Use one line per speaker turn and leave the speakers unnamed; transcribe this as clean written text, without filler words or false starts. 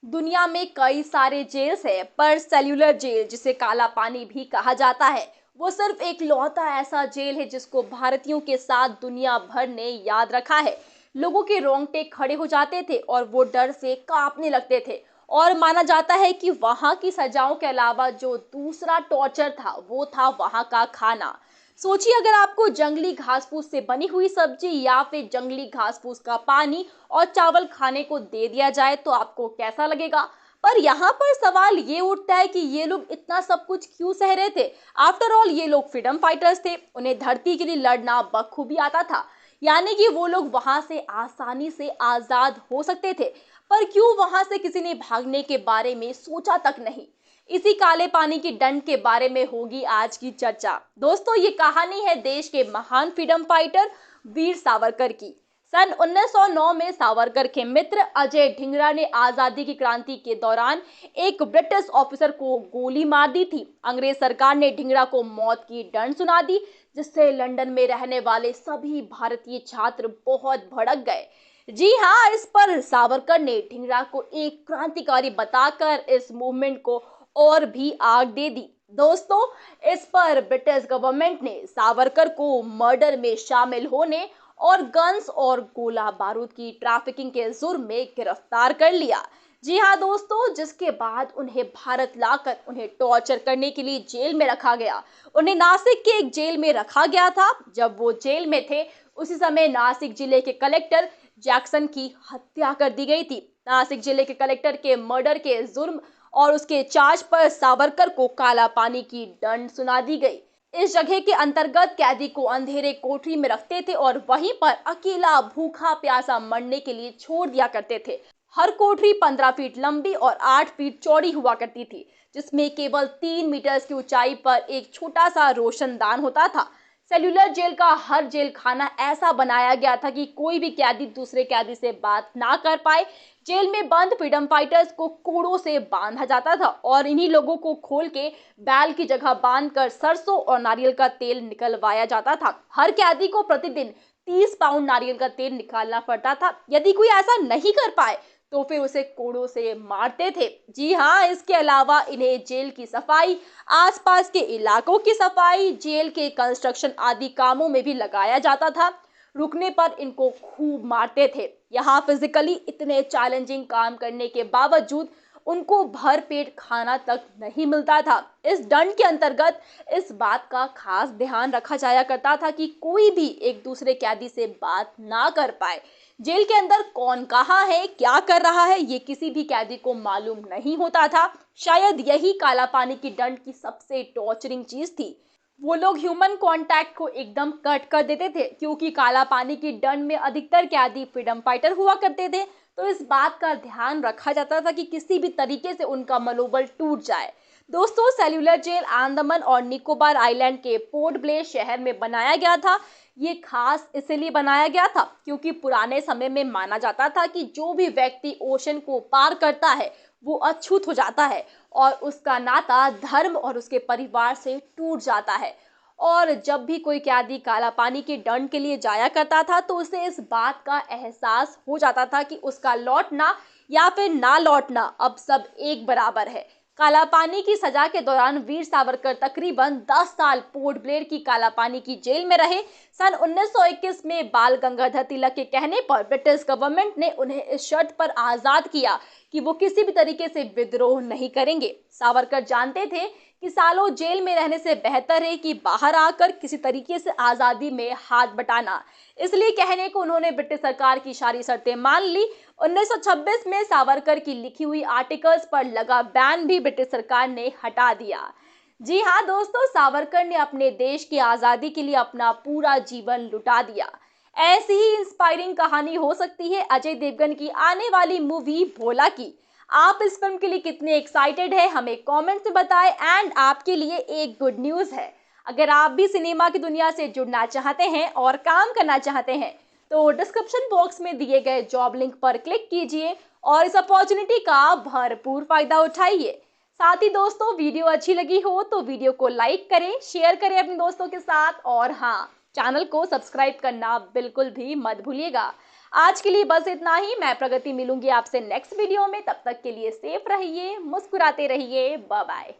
दुनिया में कई सारे जेल्स है, पर सेल्यूलर जेल जिसे काला पानी भी कहा जाता है, वो सिर्फ एक लौता ऐसा जेल है जिसको भारतीयों के साथ दुनिया भर ने याद रखा है। लोगों के रोंगटे खड़े हो जाते थे और वो डर से कांपने लगते थे। और माना जाता है कि वहां की सजाओं के अलावा जो दूसरा टॉर्चर था वो था वहां का खाना। सोचिए, अगर आपको जंगली घास फूस से बनी हुई सब्जी या फिर जंगली घास फूस का पानी और चावल खाने को दे दिया जाए तो आपको कैसा लगेगा। पर यहाँ पर सवाल ये उठता है कि ये लोग इतना सब कुछ क्यों सह रहे थे। आफ्टर ऑल ये लोग फ्रीडम फाइटर्स थे, उन्हें धरती के लिए लड़ना बखूबी आता था। यानी कि वो लोग वहां से आसानी से आजाद हो सकते थे। पर क्यों वहां से किसी ने भागने के बारे में सोचा तक नहीं। इसी काले पानी की डंड के बारे में होगी आज की चर्चा। दोस्तों, ये कहानी है देश के महान फ्रीडम फाइटर वीर सावरकर की। सन 1909 में सावरकर के मित्र अजय ढिंगरा ने आजादी की क्रांति के दौरान एक ब्रिटिश ऑफिसर को गोली मार दी थी। अंग्रेज सरकार ने ढिंगरा को मौत की दंड सुना दी, जिससे लंदन में रहने वाले सभी भारतीय छात्र बहुत भड़क गए। जी हाँ, इस पर सावरकर ने ढिंगरा को एक क्रांतिकारी बताकर इस मूवमेंट को और भी आग दे दी। दोस्तों, इस पर ब्रिटिश गवर्नमेंट ने सावरकर को मर्डर में शामिल होने और गन्स और गोला बारूद की ट्रैफिकिंग के जुर्म में गिरफ्तार कर लिया। जी हाँ दोस्तों, जिसके बाद उन्हें भारत लाकर उन्हें टॉर्चर करने के लिए जेल में रखा गया। उन्हें नासिक के एक जेल में रखा गया था। जब वो जेल में थे उसी समय नासिक जिले के कलेक्टर जैक्सन की हत्या कर दी गई थी। नासिक जिले के कलेक्टर के मर्डर के जुर्म और उसके चार्ज पर सावरकर को काला पानी की दंड सुना दी गई। इस जगह के अंतर्गत कैदी को अंधेरे कोठरी में रखते थे और वहीं पर अकेला भूखा प्यासा मरने के लिए छोड़ दिया करते थे। हर कोठरी 15 फीट लंबी और 8 फीट चौड़ी हुआ करती थी, जिसमें केवल 3 मीटर की ऊंचाई पर एक छोटा सा रोशनदान होता था। सेल्यूलर जेल का हर जेल खाना ऐसा बनाया गया था कि कोई भी कैदी दूसरे कैदी से बात ना कर पाए। जेल में बंद फ्रीडम फाइटर्स को कोड़ों से बांधा जाता था और इन्हीं लोगों को खोल के बैल की जगह बांधकर सरसों और नारियल का तेल निकलवाया जाता था। हर कैदी को प्रतिदिन 30 पाउंड नारियल का तेल निकालना पड़ता था। यदि कोई ऐसा नहीं कर पाए तो फिर उसे कोड़ों से मारते थे। जी हाँ, इसके अलावा इन्हें जेल की सफाई, आसपास के इलाकों की सफाई, जेल के कंस्ट्रक्शन आदि कामों में भी लगाया जाता था। रुकने पर इनको खूब मारते थे। यहाँ फिजिकली इतने चैलेंजिंग काम करने के बावजूद उनको भर पेट खाना तक नहीं मिलता था। इस दंड के अंतर्गत इस बात का खास ध्यान रखा जाया करता था कि कोई भी एक दूसरे कैदी से बात ना कर पाए। जेल के अंदर कौन कहाँ है, क्या कर रहा है, ये किसी भी कैदी को मालूम नहीं होता था। शायद यही काला पानी की दंड की सबसे टॉर्चरिंग चीज थी। वो लोग ह्यूमन कांटेक्ट को एकदम कट कर देते थे, क्योंकि काला पानी की दंड में अधिकतर कैदी फ्रीडम फाइटर हुआ करते थे। तो इस बात का ध्यान रखा जाता था कि किसी भी तरीके से उनका मनोबल टूट जाए। दोस्तों, सेल्यूलर जेल अंडमान और निकोबार आइलैंड के पोर्ट ब्लेयर शहर में बनाया गया था। ये खास इसलिए बनाया गया था क्योंकि पुराने समय में माना जाता था कि जो भी व्यक्ति ओशन को पार करता है वो अछूत हो जाता है और उसका नाता धर्म और उसके परिवार से टूट जाता है। और जब भी कोई कैदी काला पानी के दंड के लिए जाया करता था तो उसे इस बात का एहसास हो जाता था कि उसका लौटना या फिर ना लौटना अब सब एक बराबर है। काला पानी की सजा के दौरान वीर सावरकर तकरीबन 10 साल पोर्ट ब्लेयर की काला पानी की जेल में रहे। सन 1921 में बाल गंगाधर तिलक के कहने पर ब्रिटिश गवर्नमेंट ने उन्हें इस शर्त पर आजाद किया कि वो किसी भी तरीके से विद्रोह नहीं करेंगे। सावरकर जानते थे कि सालों जेल में रहने से बेहतर है कि बाहर आकर किसी तरीके से आजादी में हाथ बटाना। इसलिए कहने को उन्होंने ब्रिटिश सरकार की सारी शर्तें मान ली। 1926 में सावरकर की लिखी हुई आर्टिकल्स पर लगा बैन भी ब्रिटिश सरकार ने हटा दिया। जी हाँ दोस्तों, सावरकर ने अपने देश की आजादी के लिए अपना पूरा जीवन लुटा दिया। ऐसी ही इंस्पायरिंग कहानी हो सकती है अजय देवगन की आने वाली मूवी भोला की। आप इस फिल्म के लिए कितने एक्साइटेड है हमें कमेंट्स में बताएं। एंड आपके लिए एक गुड न्यूज़ है, अगर आप भी सिनेमा की दुनिया से जुड़ना चाहते हैं और काम करना चाहते हैं तो डिस्क्रिप्शन बॉक्स में दिए गए जॉब लिंक पर क्लिक कीजिए और इस अपॉर्चुनिटी का भरपूर फायदा उठाइए। साथ ही दोस्तों, वीडियो अच्छी लगी हो तो वीडियो को लाइक करें, शेयर करें अपने दोस्तों के साथ और हाँ, चैनल को सब्सक्राइब करना बिल्कुल भी मत भूलिएगा। आज के लिए बस इतना ही। मैं प्रगति मिलूंगी आपसे नेक्स्ट वीडियो में। तब तक के लिए सेफ रहिए, मुस्कुराते रहिए। Bye bye.